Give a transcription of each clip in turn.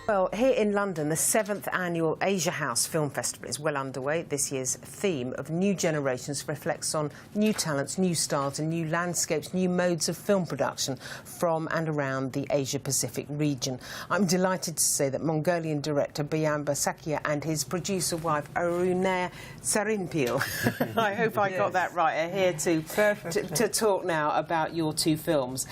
Well, here in London, the 7th annual Asia House Film Festival is well underway. This year's theme of New Generations reflects on new talents, new styles and new landscapes, new modes of film production from and around the Asia-Pacific region. I'm delighted to say that Mongolian director Byamba Sakhya and his producer wife Ariunaa Tserenpil, I hope I got that right, are here to talk now about your two films,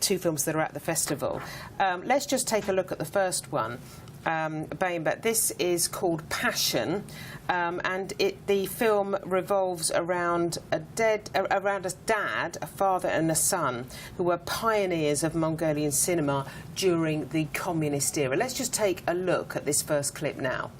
two films that are at the festival. Let's just take a look at the first one, Byamba. This is called Passion, and the film revolves around a dad, a father and a son who were pioneers of Mongolian cinema during the communist era. Let's just take a look at this first clip now.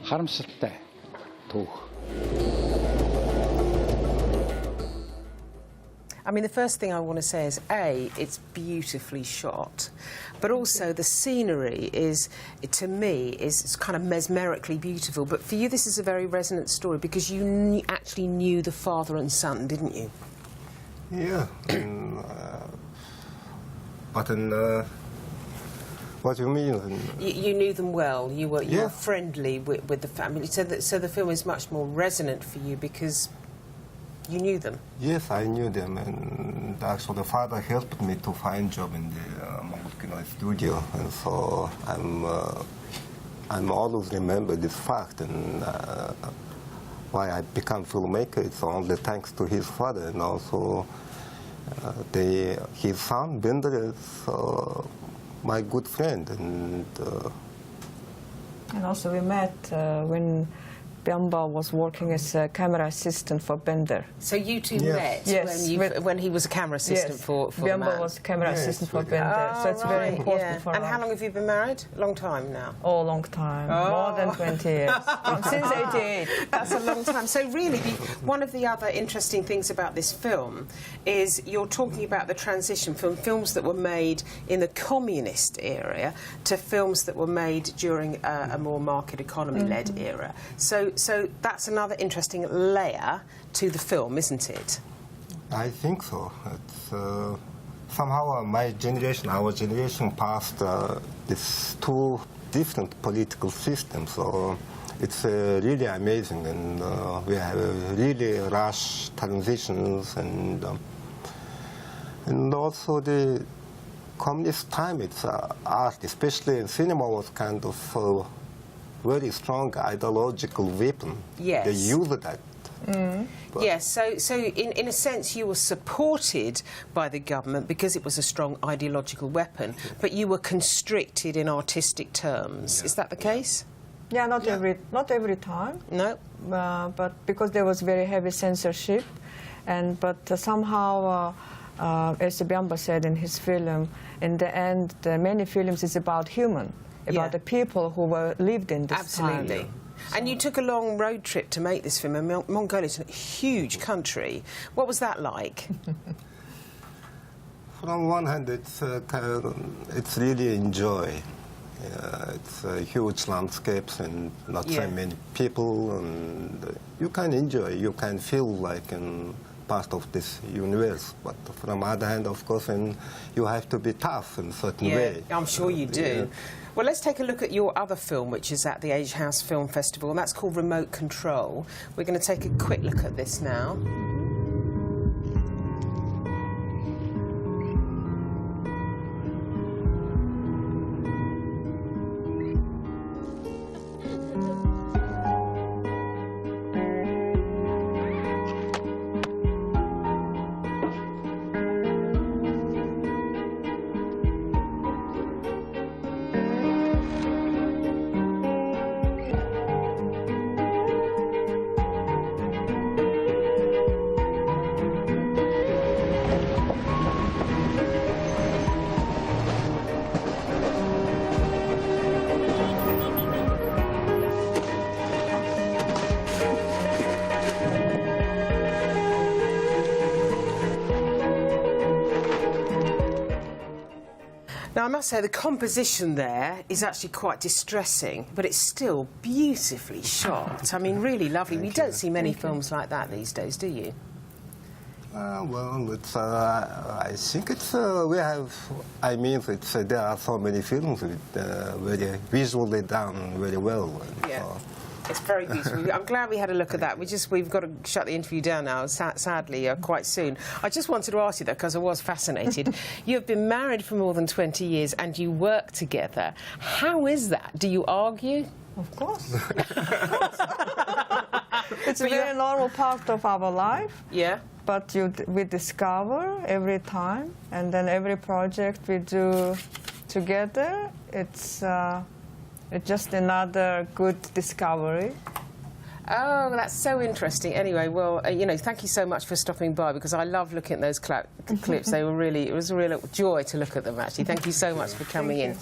харамсалтай түүх. I mean, the first thing I want to say is, A, it's beautifully shot, but also the scenery is, to me, is kind of mesmerically beautiful. But for you, this is a very resonant story because you actually knew the father and son, didn't you? Yeah. But what do you mean? You knew them well. You were friendly with the family. So the film is much more resonant for you because you knew them. Yes, I knew them, and actually the father helped me to find job in the Mongolian studio, and so I'm always remember this fact, and why I become filmmaker. It's only thanks to his father, and also his son Bender is my good friend, and also we met when Byamba was working as a camera assistant for Bender. So you two met when he was a camera assistant for Byamba was a camera assistant for Bender, so it's very important for us. And how long have you been married? A long time now? Oh, a long time. More than 20 years. Since 88. That's a long time. So really, one of the other interesting things about this film is you're talking about the transition from films that were made in the communist era to films that were made during a more market economy-led era. So that's another interesting layer to the film, isn't it? I think so. It's, somehow my generation, our generation, passed these two different political systems. So it's really amazing, and we have really rush transitions, and also the communist time. It's art, especially in cinema, was kind of very strong ideological weapon. Yes. They used that. Yes, so in a sense you were supported by the government because it was a strong ideological weapon, but you were constricted in artistic terms. Is that the case? Yeah, not every time. No. But because there was very heavy censorship, but somehow, as Byamba said in his film, in the end, many films is about human. About the people who lived in this time. Absolutely. And you took a long road trip to make this film, and Mongolia is a huge country. What was that like? From one hand, it's really enjoy. It's huge landscapes and not so many people, and you can enjoy. You can feel like part of this universe. But from the other hand, of course, you have to be tough in a certain way. I'm sure you do. Well, let's take a look at your other film, which is at the Asia House Film Festival, and that's called Remote Control. We're going to take a quick look at this now. must say the composition there is actually quite distressing, but it's still beautifully shot. I mean, really lovely. We don't see many films like that these days, do you? Well, it's, I think it's, we have, I mean, it's, there are so many films with, very visually done very well. And Yeah. so, It's very beautiful. I'm glad we had a look at that. We've got to shut the interview down now, sadly, quite soon. I just wanted to ask you that because I was fascinated. You have been married for more than 20 years and you work together. How is that? Do you argue? Of course. It's a very normal part of our life. Yeah. But we discover every time, and then every project we do together, it's just another good discovery. Oh, that's so interesting. Anyway, well, you know, thank you so much for stopping by because I love looking at those clips. They were really, it was a real joy to look at them, actually. Thank you so much for coming in.